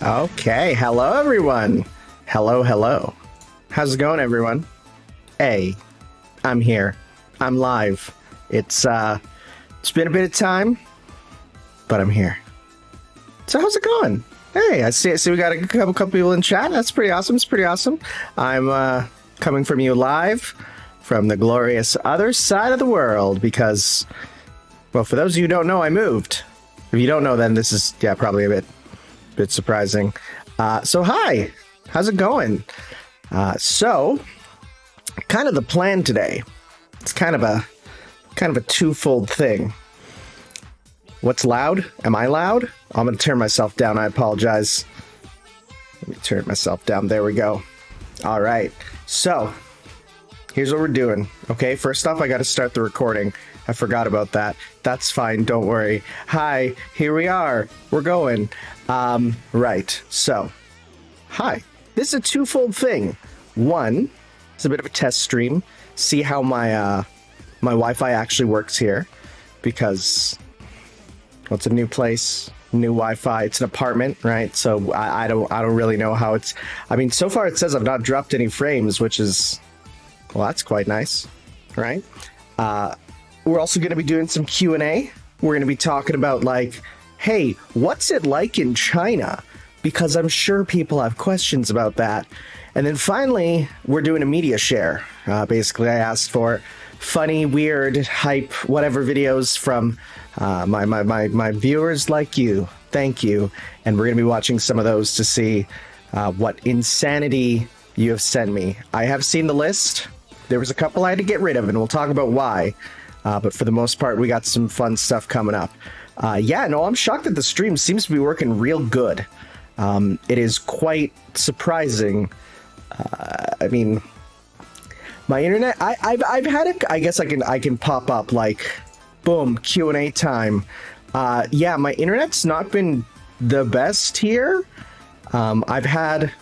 Okay, hello everyone. Hello. How's it going, everyone? Hey, I'm here. I'm live. It's been a bit of time, but I'm here. So how's it going? Hey, I see we got a couple people in chat. That's pretty awesome. It's pretty awesome. I'm coming from you live from the glorious other side of the world because, well, for those of you who don't know, I moved. If you don't know, then this is probably a bit surprising. So hi, how's it going? So kind of the plan today. It's kind of a twofold thing. What's loud? Am I loud? I'm gonna turn myself down. I apologize. Let me turn myself down. There we go. All right. So here's what we're doing. Okay. First off, I got to start the recording. I forgot about that. That's fine. Don't worry. Hi, here we are. We're going. Right. So, hi. This is a twofold thing. One, it's a bit of a test stream. See how my Wi-Fi actually works here, because it's a new place, new Wi-Fi. It's an apartment, right? So I don't really know how it's. I mean, so far it says I've not dropped any frames, which is, well, that's quite nice, right? We're also going to be doing some Q&A. We're going to be talking about, like, hey, what's it like in China? Because I'm sure people have questions about that. And then finally, we're doing a media share. Basically, I asked for funny, weird, hype, whatever videos from my viewers like you. Thank you. And we're going to be watching some of those to see what insanity you have sent me. I have seen the list. There was a couple I had to get rid of, and we'll talk about why. But for the most part, we got some fun stuff coming up. I'm shocked that the stream seems to be working real good. It is quite surprising. I mean, my internet, I've had it. I guess I can pop up like, boom, Q&A time. My internet's not been the best here. I've had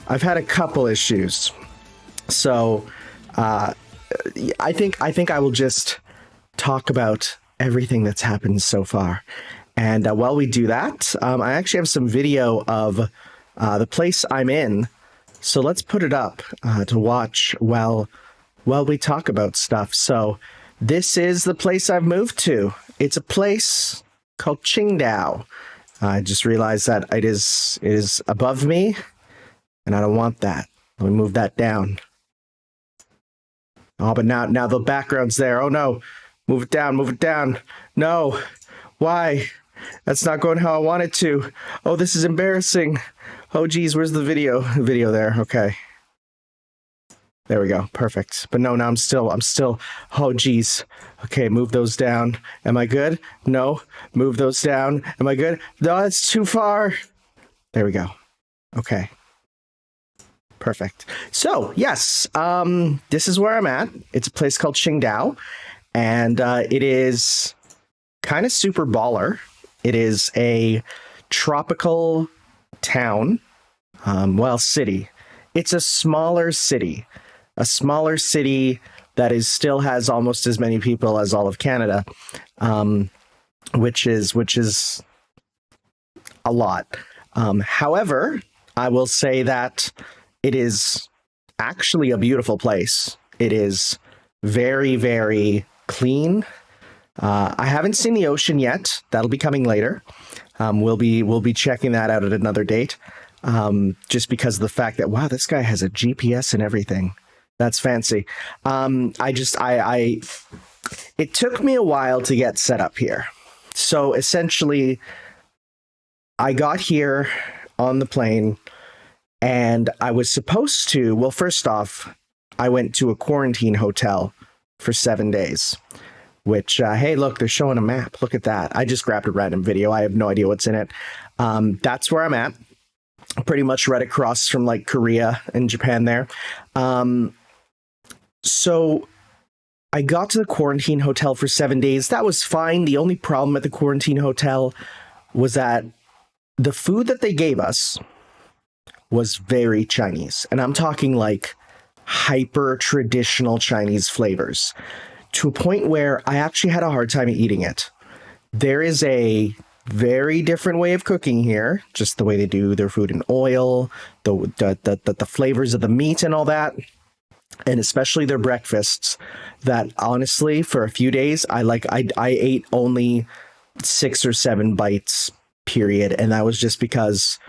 a couple issues. So I think I will just talk about everything that's happened so far. And while we do that, I actually have some video of the place I'm in. So let's put it up to watch while we talk about stuff. So this is the place I've moved to. It's a place called Qingdao. I just realized that it is above me, and I don't want that. Let me move that down. Oh, but now the background's there. Oh no. Move it down. No. Why? That's not going how I want it to. Oh, this is embarrassing. Oh, geez, where's the video? Video there. Okay. There we go. Perfect. But no, now I'm still. Oh, geez. Okay, move those down. Am I good? No. Move those down. Am I good? No, that's too far. There we go. Okay. Perfect. So, yes, this is where I'm at. It's a place called Qingdao. And it is kind of super baller. It is a tropical town, city. It's a smaller city that still has almost as many people as all of Canada, which is a lot. However, I will say that it is actually a beautiful place. It is very, very clean. I haven't seen the ocean yet. That'll be coming later. We'll be checking that out at another date. Just because of the fact that, wow, this guy has a GPS and everything. That's fancy. It took me a while to get set up here. So essentially, I got here on the plane and I was supposed to, well, first off, I went to a quarantine hotel for 7 days, which, hey, look, they're showing a map. Look at that. I just grabbed a random video. I have no idea what's in it. That's where I'm at. Pretty much right across from like Korea and Japan there. So I got to the quarantine hotel for 7 days. That was fine. The only problem at the quarantine hotel was that the food that they gave us was very Chinese. And I'm talking like hyper traditional Chinese flavors, to a point where I actually had a hard time eating it. There is a very different way of cooking here. Just the way they do their food in oil, the flavors of the meat and all that, and especially their breakfasts. That honestly, for a few days, I ate only 6 or 7 bites, period, and that was just because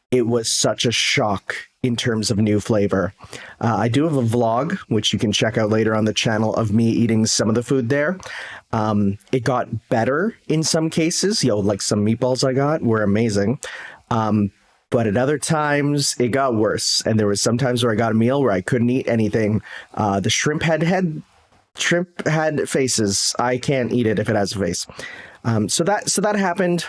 it was such a shock in terms of new flavor. I do have a vlog, which you can check out later on the channel, of me eating some of the food there. It got better in some cases. Like some meatballs I got were amazing. But at other times it got worse. And there was some times where I got a meal where I couldn't eat anything. The shrimp had faces. I can't eat it if it has a face. So that happened.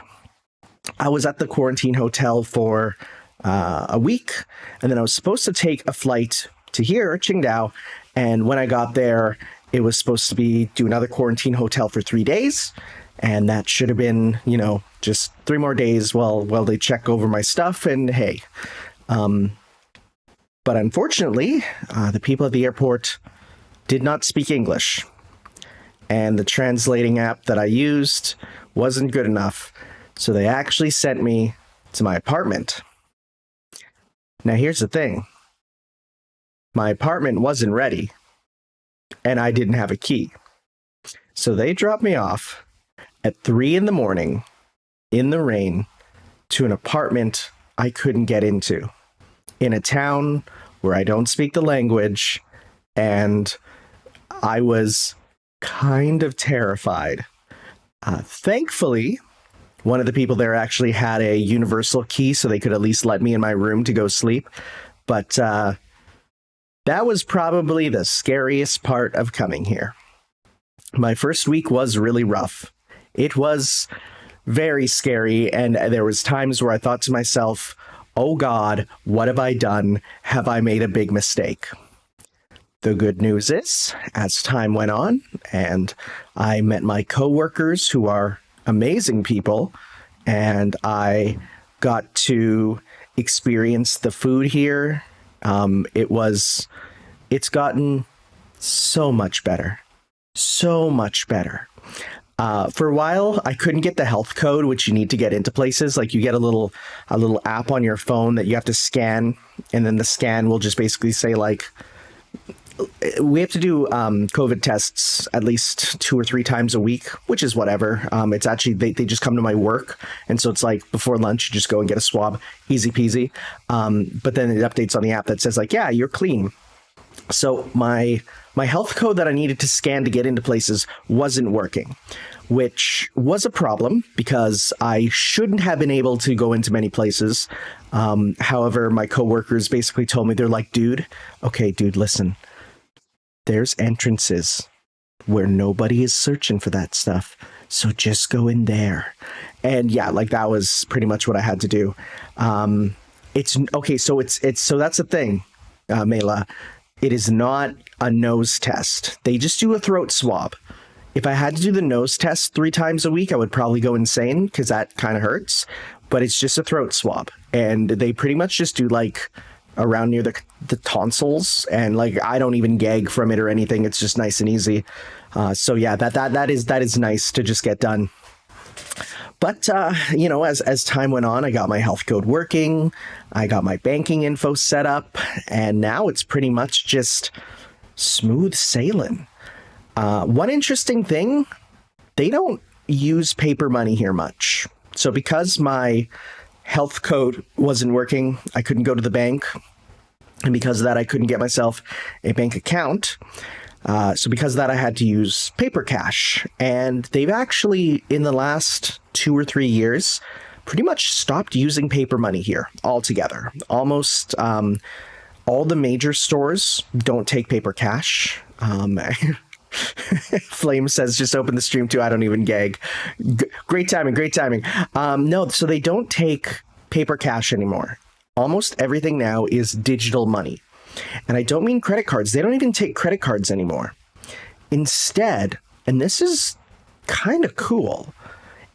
I was at the quarantine hotel for a week, and then I was supposed to take a flight to here, Qingdao. And when I got there, it was supposed to be do another quarantine hotel for 3 days. And that should have been, just 3 more days while they check over my stuff. And hey, but unfortunately, the people at the airport did not speak English. And the translating app that I used wasn't good enough. So they actually sent me to my apartment. Now, here's the thing. My apartment wasn't ready, and I didn't have a key. So they dropped me off at 3 a.m. in the rain to an apartment I couldn't get into in a town where I don't speak the language, and I was kind of terrified. Thankfully, one of the people there actually had a universal key, so they could at least let me in my room to go sleep. But that was probably the scariest part of coming here. My first week was really rough. It was very scary, and there was times where I thought to myself, oh God, what have I done? Have I made a big mistake? The good news is, as time went on, and I met my coworkers who are amazing people, and I got to experience the food here. It's gotten so much better. So much better. For a while, I couldn't get the health code, which you need to get into places. Like you get a little app on your phone that you have to scan, and then the scan will just basically say like, we have to do COVID tests at least 2 or 3 times a week, which is whatever. It's actually, they just come to my work. And so it's like before lunch, you just go and get a swab, easy peasy. But then it updates on the app that says like, yeah, you're clean. So my health code that I needed to scan to get into places wasn't working, which was a problem because I shouldn't have been able to go into many places. However, my coworkers basically told me, they're like, dude, listen. There's entrances where nobody is searching for that stuff. So just go in there. And yeah, like that was pretty much what I had to do. It's okay. So so that's the thing, Mela. It is not a nose test. They just do a throat swab. If I had to do the nose test 3 times a week, I would probably go insane because that kind of hurts. But it's just a throat swab. And they pretty much just do like around near the tonsils, and like I don't even gag from it or anything. It's just nice and easy. So yeah, that is nice to just get done. But as time went on, I got my health code working, I got my banking info set up, and now it's pretty much just smooth sailing. One interesting thing, they don't use paper money here much. So because my health code wasn't working, I couldn't go to the bank, and because of that I couldn't get myself a bank account. So because of that I had to use paper cash, and they've actually in the last 2 or 3 years pretty much stopped using paper money here altogether. Almost all the major stores don't take paper cash. Flame says just open the stream too. I don't even gag. Great timing. No, so they don't take paper cash anymore. Almost everything now is digital money. And I don't mean credit cards. They don't even take credit cards anymore. Instead, and this is kind of cool,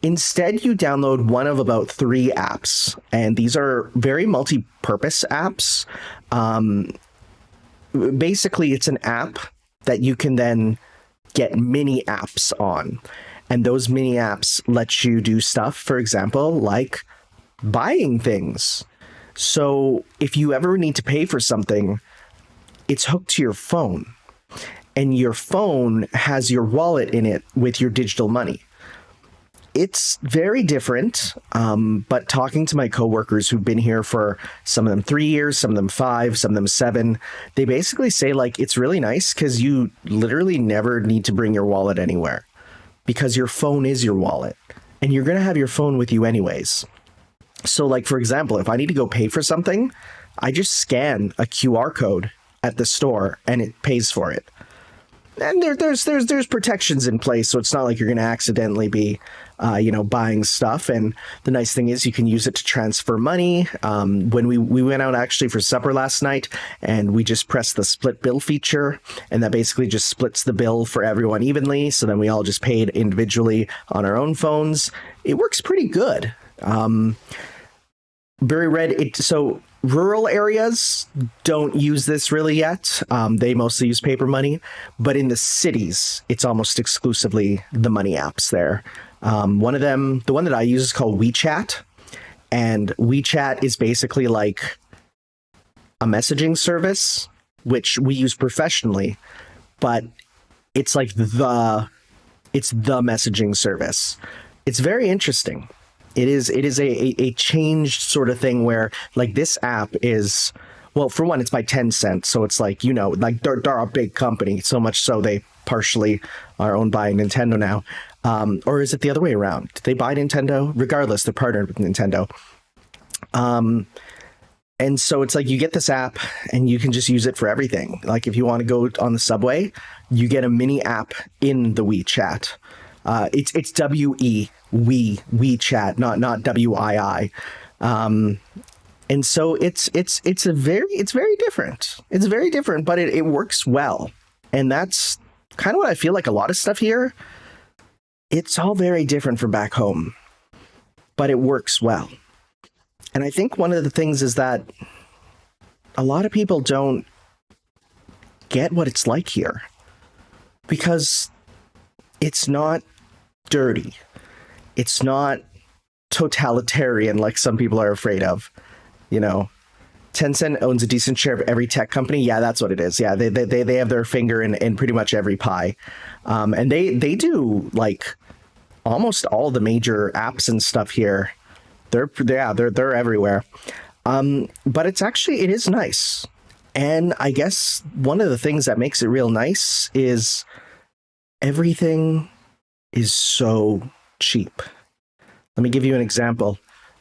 instead you download one of about 3 apps. And these are very multi-purpose apps. Basically, it's an app that you can then get mini apps on. And those mini apps let you do stuff, for example, like buying things. So if you ever need to pay for something, it's hooked to your phone, and your phone has your wallet in it with your digital money. It's very different, but talking to my coworkers who've been here for some of them 3 years, some of them 5, some of them 7, they basically say like it's really nice because you literally never need to bring your wallet anywhere because your phone is your wallet and you're going to have your phone with you anyways. So like, for example, if I need to go pay for something, I just scan a QR code at the store and it pays for it. And there's protections in place, so it's not like you're going to accidentally be, buying stuff. And the nice thing is you can use it to transfer money. When we went out actually for supper last night, and we just pressed the split bill feature, and that basically just splits the bill for everyone evenly. So then we all just paid individually on our own phones. It works pretty good. Very red. So rural areas don't use this really yet. They mostly use paper money, but in the cities, it's almost exclusively the money apps there. One of them, the one that I use is called WeChat, and WeChat is basically like a messaging service, which we use professionally, but it's like it's the messaging service. It's very interesting. It is a changed sort of thing where like this app is, well, for one, it's by 10 cents. So it's like, like they're a big company, so much so they partially are owned by Nintendo now. Or is it the other way around? Did they buy Nintendo? Regardless, they're partnered with Nintendo. And so it's like you get this app and you can just use it for everything. Like if you want to go on the subway, you get a mini app in the WeChat. It's WeChat, not WII. And so it's very different. It's very different, but it works well. And that's kind of what I feel like a lot of stuff here. It's all very different from back home, but it works well. And I think one of the things is that a lot of people don't get what it's like here because it's not dirty. It's not totalitarian like some people are afraid of. Tencent owns a decent share of every tech company. Yeah, that's what it is. Yeah, they have their finger in pretty much every pie. And they do like almost all the major apps and stuff here. They're everywhere. But it is nice. And I guess one of the things that makes it real nice is everything is so cheap. Let me give you an example.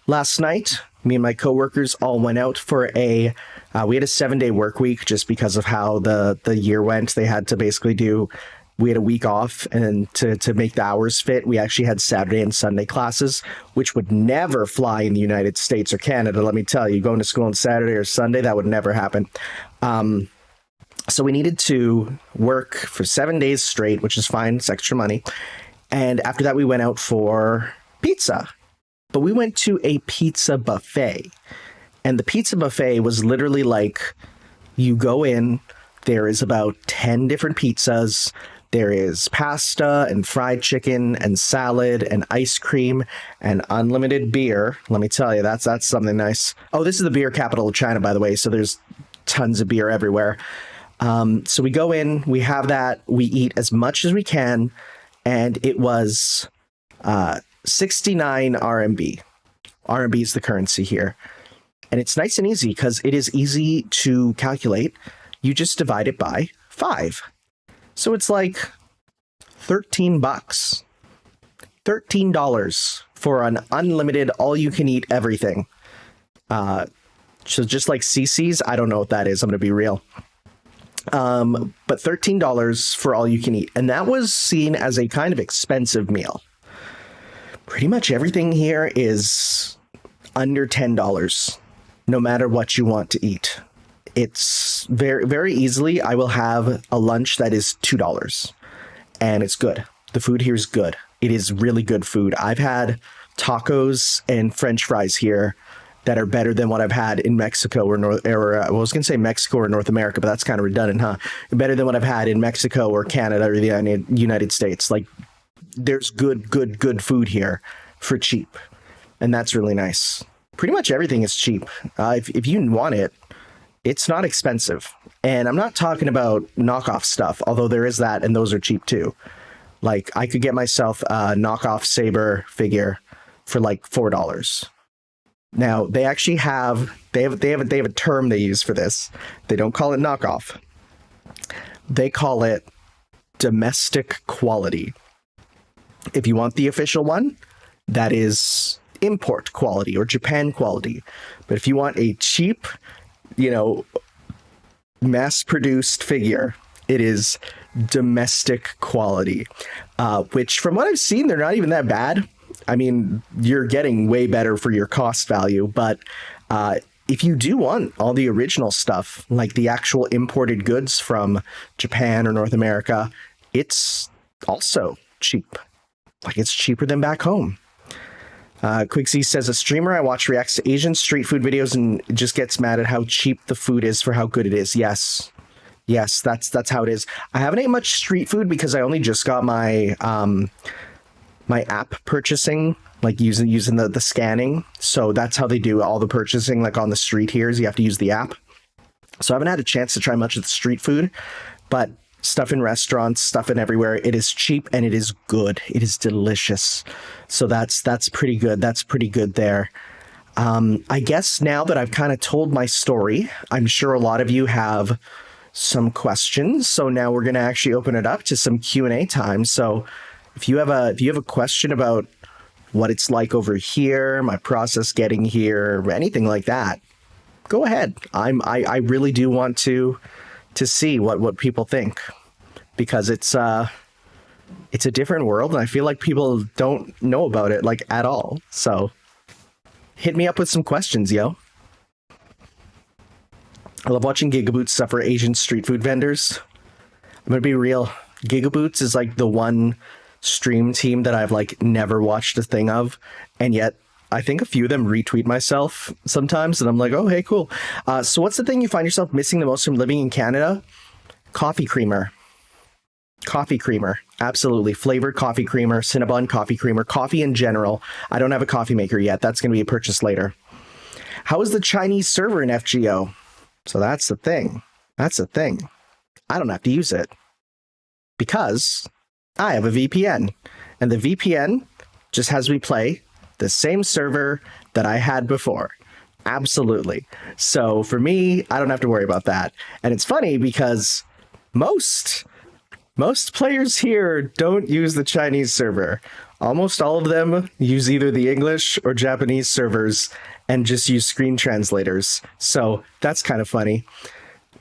Last night, me and my coworkers all went out for we had a 7-day work week just because of how the year went. They had to basically we had a week off, and to make the hours fit, we actually had Saturday and Sunday classes, which would never fly in the United States or Canada. Let me tell you, going to school on Saturday or Sunday, that would never happen. So we needed to work for 7 days straight, which is fine. It's extra money. And after that, we went out for pizza. But we went to a pizza buffet. And the pizza buffet was literally like, you go in, there is about 10 different pizzas. There is pasta and fried chicken and salad and ice cream and unlimited beer. Let me tell you, that's something nice. Oh, this is the beer capital of China, by the way. So there's tons of beer everywhere. So we go in, we have that, we eat as much as we can. And it was 69 RMB. RMB is the currency here. And it's nice and easy because it is easy to calculate. You just divide it by 5. So it's like $13. $13 for an unlimited, all-you-can-eat everything. So just like CC's, I don't know what that is. I'm going to be real. But $13 for all you can eat. And that was seen as a kind of expensive meal. Pretty much everything here is under $10, no matter what you want to eat. It's very, very easily, I will have a lunch that is $2, and it's good. The food here is good. It is really good food. I've had tacos and French fries here that are better than what I've had in Mexico I was going to say Mexico or North America, but that's kind of redundant, huh? Better than what I've had in Mexico or Canada or the United States. Like, there's good food here for cheap. And that's really nice. Pretty much everything is cheap. If you want it, it's not expensive. And I'm not talking about knockoff stuff, although there is that, and those are cheap too. Like, I could get myself a knockoff Saber figure for like $4. Now, they actually have a term they use for this. They don't call it knockoff. They call it domestic quality. If you want the official one, that is import quality or Japan quality. But if you want a cheap, mass-produced figure, it is domestic quality, which from what I've seen, they're not even that bad. I mean, you're getting way better for your cost value, but if you do want all the original stuff, like the actual imported goods from Japan or North America, it's also cheap. Like, it's cheaper than back home. Quigsy says, a streamer I watch reacts to Asian street food videos and just gets mad at how cheap the food is for how good it is. Yes, that's how it is. I haven't ate much street food because I only just got my my app purchasing, like using the scanning. So that's how they do all the purchasing, like on the street here, is you have to use the app. So I haven't had a chance to try much of the street food, but stuff in restaurants, stuff in everywhere. It is cheap and it is good. It is delicious. So that's pretty good. That's pretty good there. I guess now that I've kind of told my story, I'm sure a lot of you have some questions. So now we're going to actually open it up to some Q&A time. So if you have a question about what it's like over here, my process getting here, anything like that, go ahead. I really do want to see what people think, because it's a different world and I feel like people don't know about it like at all. So hit me up with some questions, yo. I love watching Gigaboots suffer Asian street food vendors. I'm gonna be real. Gigaboots is like the one stream team that I've like never watched a thing of, and yet I think a few of them retweet myself sometimes, and I'm like, oh, hey, cool. So what's the thing you find yourself missing the most from living in Canada? Coffee creamer. Coffee creamer. Absolutely. Flavored coffee creamer, Cinnabon coffee creamer, coffee in general. I don't have a coffee maker yet. That's going to be a purchase later. How is the Chinese server in FGO? So that's the thing. That's the thing. I don't have to use it because I have a VPN, and the VPN just has me play the same server that I had before. Absolutely. So for me, I don't have to worry about that. And it's funny because most players here don't use the Chinese server. Almost all of them use either the English or Japanese servers and just use screen translators. So that's kind of funny.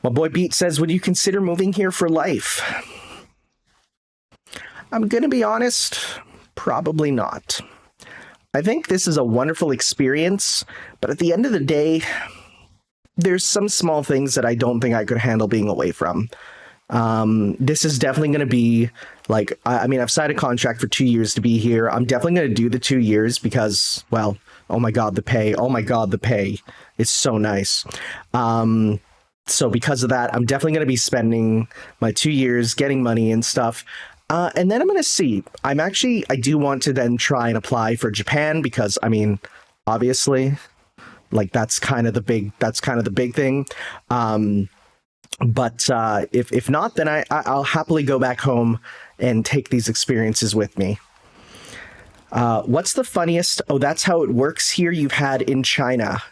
My boy Beat says, would you consider moving here for life? I'm going to be honest, probably not. I think this is a wonderful experience, but at the end of the day, there's some small things that I don't think I could handle being away from. This is definitely going to be like, I mean, I've signed a contract for 2 years to be here. I'm definitely going to do the 2 years because, well, oh my God, the pay. Oh my God, the pay is so nice. So because of that, I'm definitely going to be spending my 2 years getting money and stuff. And then I'm going to see. I do want to then try and apply for Japan because, I mean, obviously, like that's kind of the big thing. But if not, then I'll happily go back home and take these experiences with me. What's the funniest? Oh, that's how it works here. You've had in China.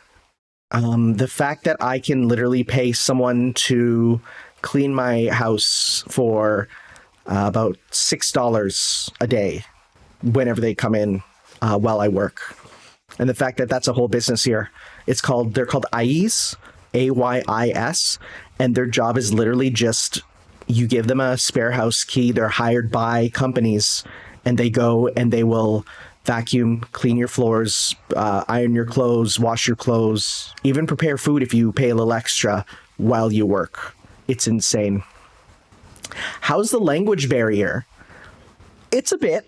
The fact that I can literally pay someone to clean my house for about $6 a day whenever they come in while I work. And the fact that that's a whole business here. They're called AYIS, AYIS, and their job is literally just, you give them a spare house key. They're hired by companies, and they go and they will vacuum, clean your floors, iron your clothes, wash your clothes, even prepare food if you pay a little extra while you work. It's insane. How's the language barrier? It's a bit.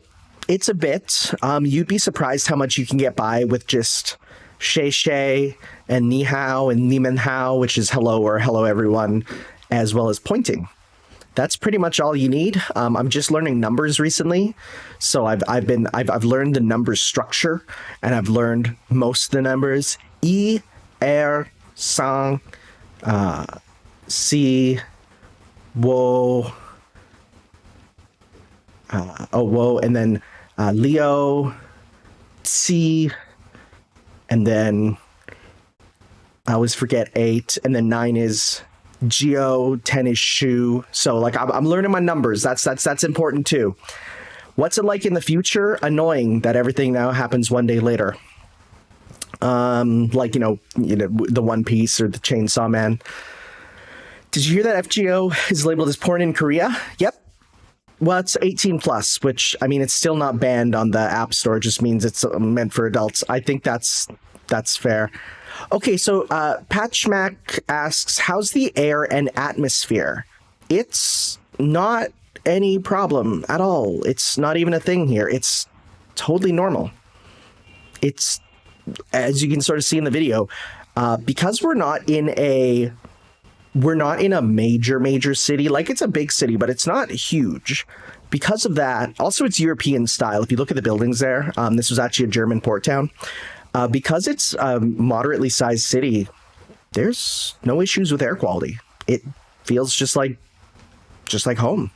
You'd be surprised how much you can get by with just Shay and Ni Hao and Ni Men Hao, which is hello or hello everyone, as well as pointing. that's pretty much all you need. I'm just learning numbers recently, so I've learned the numbers structure, and I've learned most of the numbers. E, R, sang, si, wo, wo, and then Leo, si, and then I always forget 8, and then 9 is Geo, 10 is Shu. So like I'm learning my numbers. That's important too. What's it like in the future? Annoying that everything now happens one day later. Like the One Piece or the Chainsaw Man. Did you hear that FGO is labeled as porn in Korea? Yep. Well, it's 18 plus, which I mean, it's still not banned on the App Store. It just means it's meant for adults. I think that's fair. Okay, so Patchmack asks, how's the air and atmosphere? It's not any problem at all. It's not even a thing here. It's totally normal. It's, as you can sort of see in the video, because we're not in a major city. Like, it's a big city, but it's not huge. Because of that, also it's European style. If you look at the buildings there, this was actually a German port town. Because it's a moderately sized city, there's no issues with air quality. It feels just like home.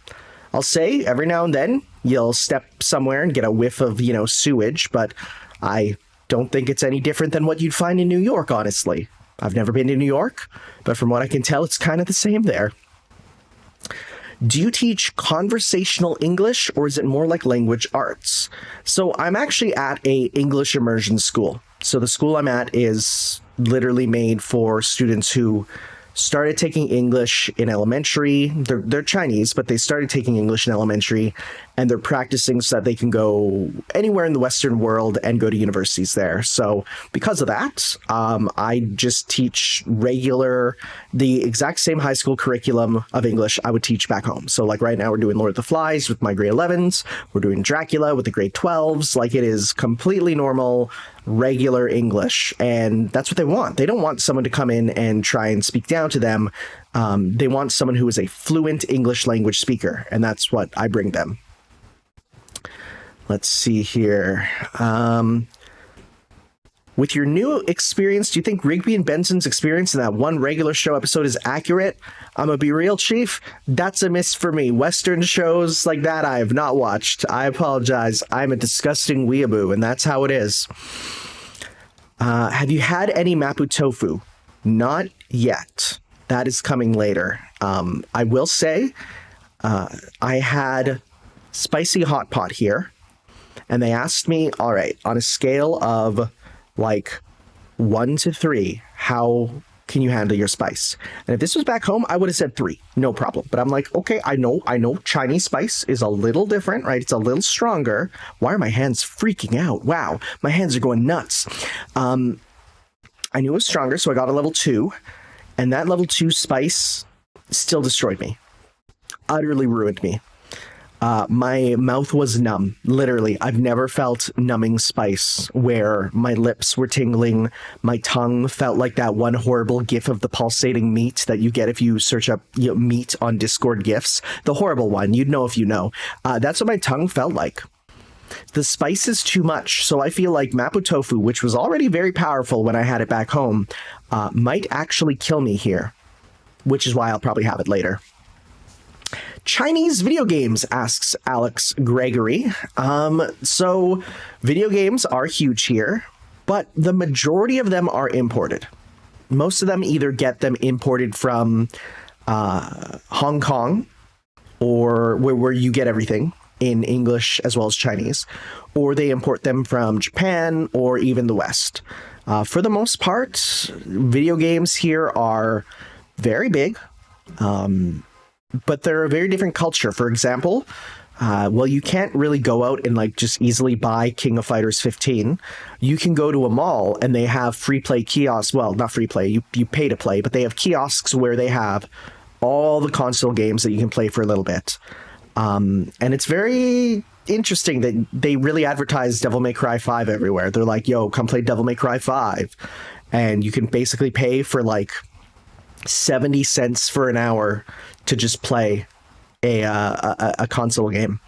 I'll say every now and then you'll step somewhere and get a whiff of, sewage, but I don't think it's any different than what you'd find in New York, honestly. I've never been to New York, but from what I can tell, it's kind of the same there. Do you teach conversational English, or is it more like language arts? So I'm actually at a English immersion school. So the school I'm at is literally made for students who started taking English in elementary. They're Chinese, but they started taking English in elementary, and they're practicing so that they can go anywhere in the Western world and go to universities there. So because of that, I just teach the exact same high school curriculum of English I would teach back home. So like right now we're doing Lord of the Flies with my grade 11s. We're doing Dracula with the grade 12s. Like, it is completely normal, regular English, and that's what they want. They don't want someone to come in and try and speak down to them. They want someone who is a fluent English language speaker, and that's what I bring them. Let's see here. With your new experience, do you think Rigby and Benson's experience in that one regular show episode is accurate? I'm gonna be real, Chief. That's a miss for me. Western shows like that I have not watched. I apologize. I'm a disgusting weeaboo, and that's how it is. Have you had any Mapo tofu? Not yet. That is coming later. I will say I had spicy hot pot here, and they asked me, all right, on a scale of like 1 to 3, how can you handle your spice? And if this was back home, I would have said 3, no problem. But I'm like, okay, I know Chinese spice is a little different, right? It's a little stronger. Why are my hands freaking out? Wow, my hands are going nuts. I knew it was stronger, so I got a level 2, and that level 2 spice still destroyed me. Utterly ruined me. My mouth was numb. Literally, I've never felt numbing spice where my lips were tingling. My tongue felt like that one horrible gif of the pulsating meat that you get if you search up meat on Discord gifs. The horrible one. You'd know if you know. That's what my tongue felt like. The spice is too much, so I feel like Mapo tofu, which was already very powerful when I had it back home, might actually kill me here, which is why I'll probably have it later. Chinese video games, asks Alex Gregory. So video games are huge here, but the majority of them are imported. Most of them either get them imported from Hong Kong, or where you get everything in English as well as Chinese, or they import them from Japan or even the West. For the most part, video games here are very big. But they're a very different culture. For example, you can't really go out and like just easily buy King of Fighters 15. You can go to a mall and they have free play kiosks. Well, not free play, you pay to play, but they have kiosks where they have all the console games that you can play for a little bit. And it's very interesting that they really advertise Devil May Cry 5 everywhere. They're like, yo, come play Devil May Cry 5. And you can basically pay for like 70 cents for an hour to just play a console game.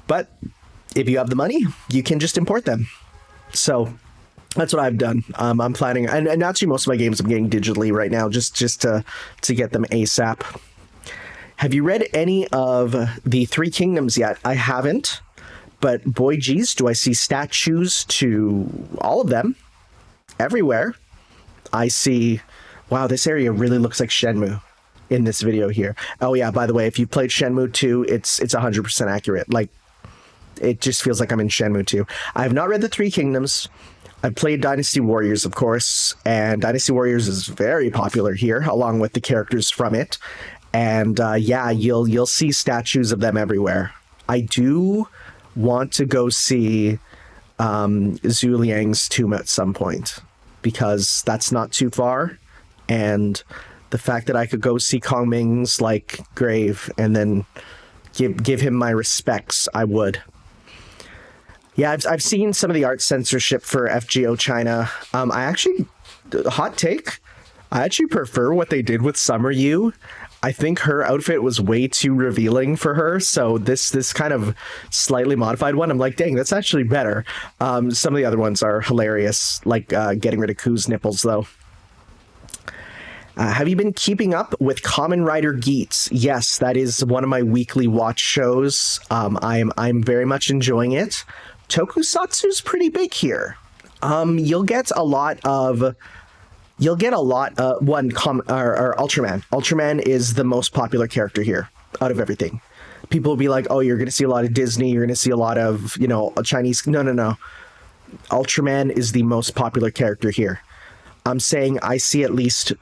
But if you have the money, you can just import them. So that's what I've done. I'm planning, and actually most of my games I'm getting digitally right now, just to get them ASAP. Have you read any of the Three Kingdoms yet? I haven't, but boy, geez, do I see statues to all of them everywhere. I see, wow, this area really looks like Shenmue in this video here. Oh yeah, by the way, if you played Shenmue 2, it's 100% accurate. Like, it just feels like I'm in Shenmue 2. I have not read the Three Kingdoms. I've played Dynasty Warriors, of course, and Dynasty Warriors is very popular here, along with the characters from it. And yeah, you'll see statues of them everywhere. I do want to go see Zhu Liang's tomb at some point, because that's not too far. And the fact that I could go see Kong Ming's like grave and then give him my respects, I would. Yeah, I've seen some of the art censorship for FGO China. I actually, hot take, I actually prefer what they did with Summer Yu. I think her outfit was way too revealing for her. So this kind of slightly modified one, I'm like, dang, that's actually better. Some of the other ones are hilarious, like getting rid of Ku's nipples, though. Have you been keeping up with Kamen Rider Geats? Yes, that is one of my weekly watch shows. I'm very much enjoying it. Tokusatsu's pretty big here. You'll get a lot Ultraman. Ultraman is the most popular character here out of everything. People will be like, oh, you're going to see a lot of Disney, you're going to see a lot of, Chinese. No. Ultraman is the most popular character here. I'm saying I see at least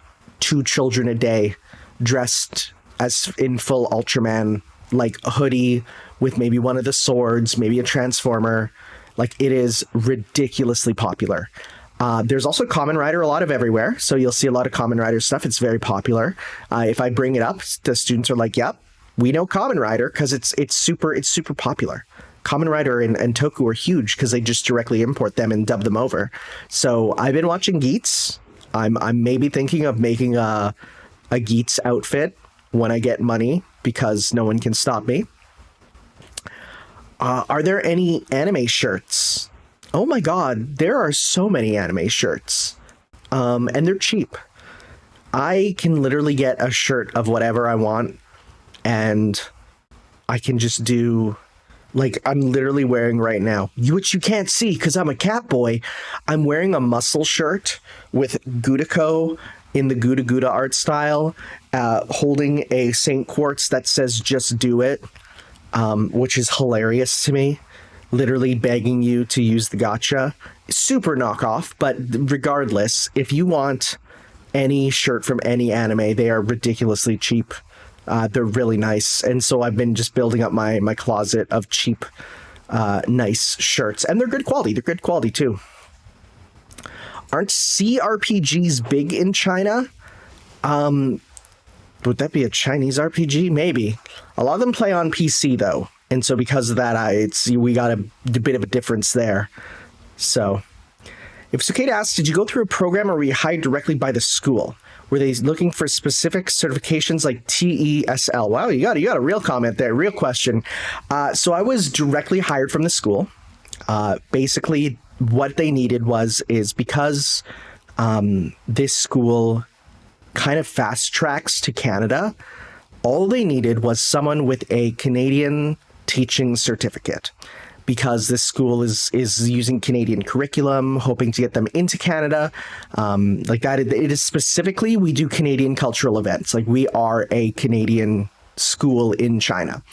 2 children a day dressed as in full Ultraman, like a hoodie with maybe one of the swords, maybe a transformer. Like, it is ridiculously popular. There's also Kamen Rider a lot of everywhere, so you'll see a lot of Kamen Rider stuff. It's very popular. If I bring it up, the students are like, yep, we know Kamen Rider, because it's super popular. Kamen Rider and Toku are huge because they just directly import them and dub them over. So I've been watching Geats. I'm maybe thinking of making a Geats outfit when I get money, because no one can stop me. Are there any anime shirts? Oh my god, there are so many anime shirts. And they're cheap. I can literally get a shirt of whatever I want, and I can just do, like, I'm literally wearing right now, which you can't see because I'm a cat boy. I'm wearing a muscle shirt with Gudako in the Guda Guda art style, holding a St. Quartz that says "Just Do It," which is hilarious to me. Literally begging you to use the gacha. Super knockoff, but regardless, if you want any shirt from any anime, they are ridiculously cheap. They're really nice, and so I've been just building up my closet of cheap, nice shirts, and they're good quality. They're good quality too. Aren't CRPGs big in China? Would that be a Chinese RPG? Maybe. A lot of them play on PC though, and so because of that, we got a bit of a difference there. So, if it's okay to ask, did you go through a program or were you hired directly by the school? Were they looking for specific certifications like TESL? Wow, you got a real comment there, real question. So I was directly hired from the school. Basically, what they needed is because this school kind of fast tracks to Canada, all they needed was someone with a Canadian teaching certificate. Because this school is using Canadian curriculum, hoping to get them into Canada. Like that, it is specifically, we do Canadian cultural events. Like, we are a Canadian school in China.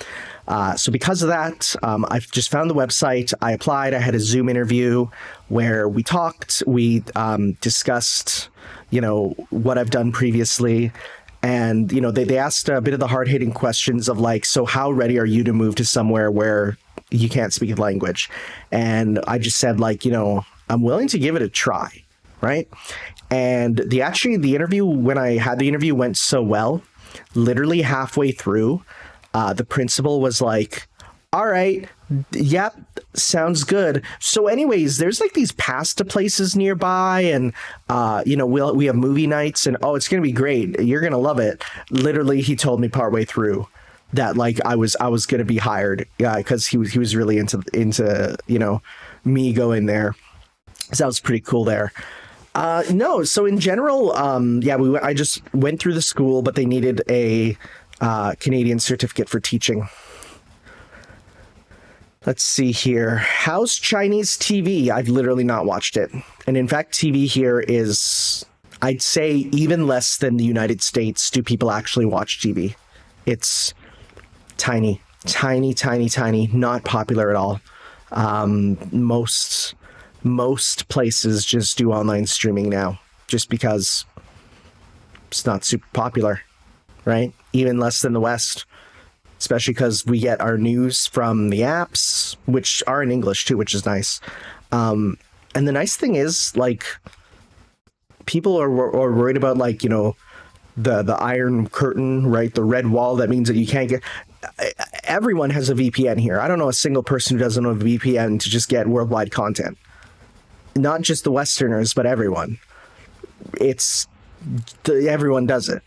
So because of that, I've just found the website. I applied. I had a Zoom interview where we talked. We discussed, what I've done previously. And, they asked a bit of the hard-hitting questions of like, so how ready are you to move to somewhere where you can't speak the language? And I just said, like, I'm willing to give it a try, right? And the interview, when I had the interview, went so well. Literally halfway through, the principal was like, all right, yep, sounds good. So anyways, there's like these pasta places nearby, and we have movie nights, and it's gonna be great, you're gonna love it. Literally, he told me partway through, that like I was gonna be hired, because he was really into me going there. So that was pretty cool there. No, so in general, I just went through the school, but they needed a Canadian certificate for teaching. Let's see here. How's Chinese TV? I've literally not watched it. And in fact, TV here is, I'd say, even less than the United States do people actually watch TV. It's tiny, tiny, tiny, tiny, not popular at all. Most places just do online streaming now, just because it's not super popular, right? Even less than the West. Especially because we get our news from the apps, which are in English too, which is nice. And the nice thing is, like, people are worried about, like, the Iron Curtain, right? The red wall that means that you can't get. Everyone has a VPN here. I don't know a single person who doesn't have a VPN to just get worldwide content. Not just the Westerners, but everyone. Everyone does it.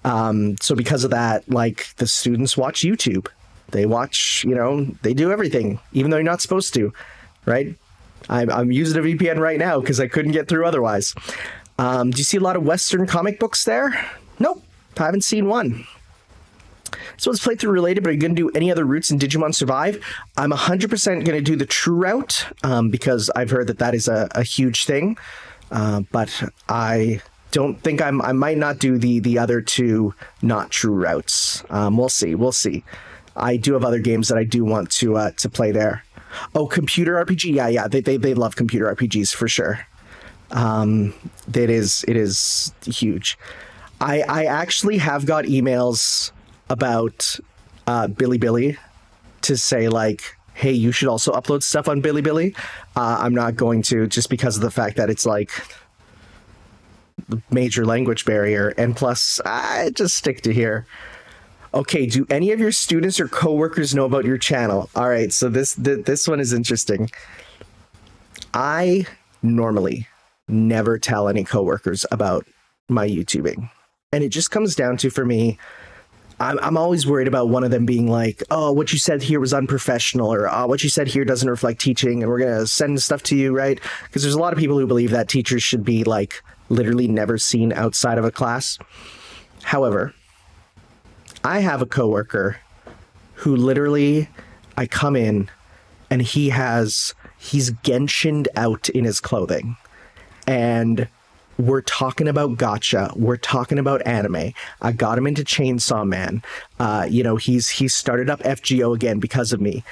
So because of that, like, the students watch YouTube. They watch, they do everything, even though you're not supposed to, right? I'm using a VPN right now because I couldn't get through otherwise. Do you see a lot of Western comic books there? Nope, I haven't seen one. So it's playthrough related, but are you going to do any other routes in Digimon Survive? I'm 100% going to do the true route, because I've heard that is a huge thing. But I don't think I might not do the other two not true routes. We'll see. I do have other games that I do want to play there. Oh, computer RPG. Yeah. They love computer RPGs for sure. It is huge. I actually have got emails about Bilibili to say, like, hey, you should also upload stuff on Bilibili. I'm not going to, just because of the fact that it's like major language barrier, and plus I just stick to here. Okay, do any of your students or coworkers know about your channel? All right, so this one is interesting. I normally never tell any coworkers about my YouTubing, and it just comes down to, for me, I'm always worried about one of them being like, oh, what you said here was unprofessional, or oh, what you said here doesn't reflect teaching, and we're gonna send stuff to you, right? Because there's a lot of people who believe that teachers should be, like, literally never seen outside of a class. However, I have a coworker who literally, I come in and he's Genshin'd out in his clothing, and we're talking about gacha. We're talking about anime. I got him into Chainsaw Man. He's started up FGO again because of me.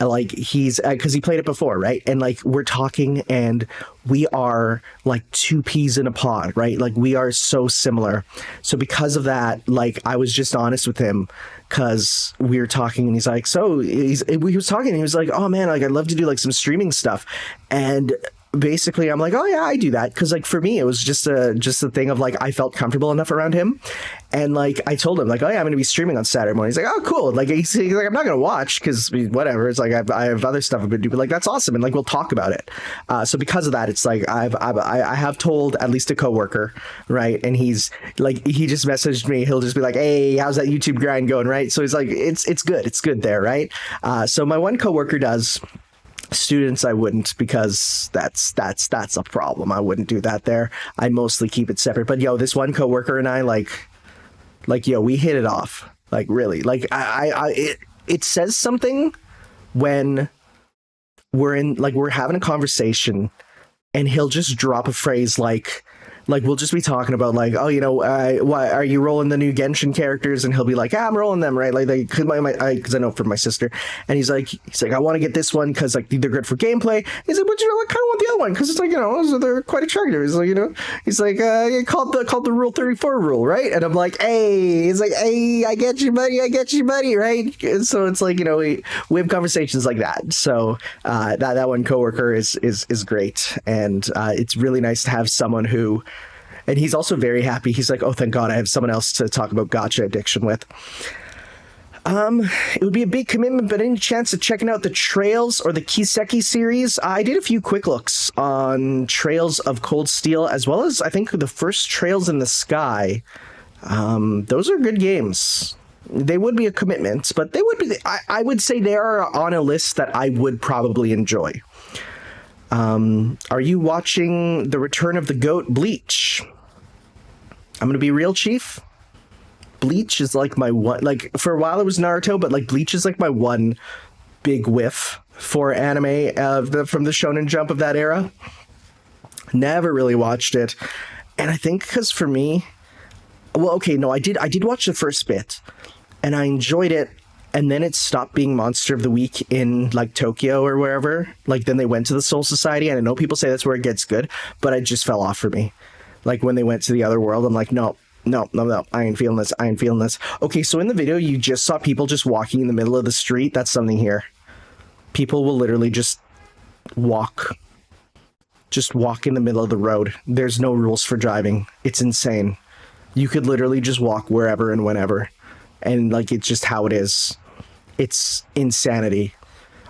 Like, he's because he played it before, right? And like, we're talking, and we are like two peas in a pod, right? Like, we are so similar. So because of that, like, I was just honest with him, because we were talking, and he's like, he was talking, and he was like, oh man, like, I'd love to do like some streaming stuff. And basically I'm like, oh yeah, I do that, because like, for me it was just a thing of like, I felt comfortable enough around him, and like, I told him like, oh yeah, I'm gonna be streaming on Saturday morning. He's like, oh cool. Like, he's like, I'm not gonna watch because whatever, it's like I have other stuff I'm gonna do, but like, that's awesome, and like, we'll talk about it. So because of that, it's like I have told at least a coworker, right? And he's like, he just messaged me, he'll just be like, hey, how's that YouTube grind going, right? So he's like, it's good there, right? So my one coworker does. Students, I wouldn't, because that's a problem. I wouldn't do that there. I mostly keep it separate. But this one coworker and I, like we hit it off. Like, really, like it says something when we're having a conversation, and he'll just drop a phrase like we'll just be talking about like, oh, why are you rolling the new Genshin characters? And he'll be like, I'm rolling them, right? Like, because I know from my sister. And he's like, I want to get this one because like they're good for gameplay. He's like, but I kind of want the other one because it's like, so they're quite attractive. He's like, he's like, called the Rule 34 rule, right? And I'm like, hey, he's like, hey, I get you, buddy, right? And so it's like, we have conversations like that. So that one coworker is great, and it's really nice to have someone who. And he's also very happy. He's like, oh, thank God, I have someone else to talk about gacha addiction with. It would be a big commitment, but any chance of checking out the Trails or the Kiseki series? I did a few quick looks on Trails of Cold Steel, as well as I think the first Trails in the Sky. Those are good games. They would be a commitment, but they would be. I would say they are on a list that I would probably enjoy. Are you watching The Return of the Goat Bleach? I'm gonna be real, Chief. Bleach is like my one. Like for a while it was Naruto, but like Bleach is like my one big whiff for anime from the Shonen Jump of that era. Never really watched it, and I think because for me, well, okay, no, I did watch the first bit, and I enjoyed it. And then it stopped being Monster of the Week in like Tokyo or wherever. Like then they went to the Soul Society, and I know people say that's where it gets good, but it just fell off for me. Like when they went to the other world, I'm like, no, I ain't feeling this. I ain't feeling this. Okay, so in the video, you just saw people just walking in the middle of the street. That's something here. People will literally just walk in the middle of the road. There's no rules for driving. It's insane. You could literally just walk wherever and whenever. And like, it's just how it is. It's insanity.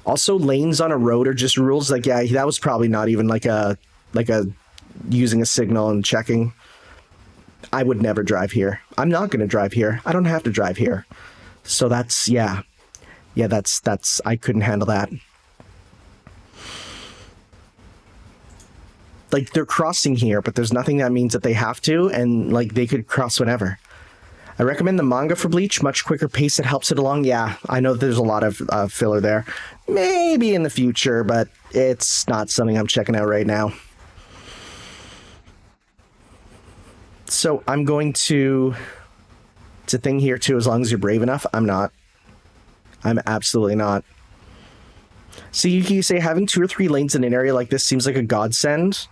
Also, lanes on a road are just rules. Like, yeah, that was probably not even like a using a signal and checking. I would never drive here. I'm not going to drive here. I don't have to drive here. So that's, yeah, that's, I couldn't handle that. Like, they're crossing here, but there's nothing that means that they have to, and like, they could cross whenever. I recommend the manga for Bleach. Much quicker pace. It helps it along. Yeah, I know there's a lot of filler there. Maybe in the future, but it's not something I'm checking out right now. So I'm going to... It's a thing here too, as long as you're brave enough. I'm not. I'm absolutely not. So you say having 2 or 3 lanes in an area like this seems like a godsend?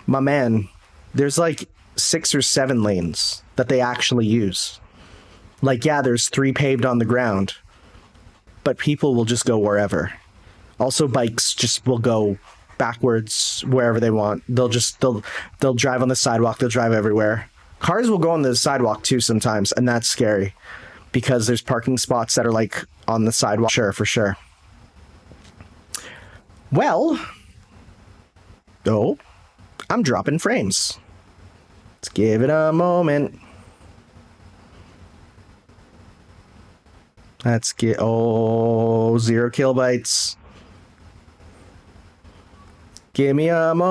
My man, there's like 6 or 7 lanes that they actually use. Like, yeah, there's 3 paved on the ground, but people will just go wherever. Also, bikes just will go backwards wherever they want. They'll drive on the sidewalk. They'll drive everywhere. Cars will go on the sidewalk too sometimes, and that's scary because there's parking spots that are like on the sidewalk. Sure, for sure. Well, I'm dropping frames. Let's give it a moment. Let's get 0 kilobytes. Give me a moment.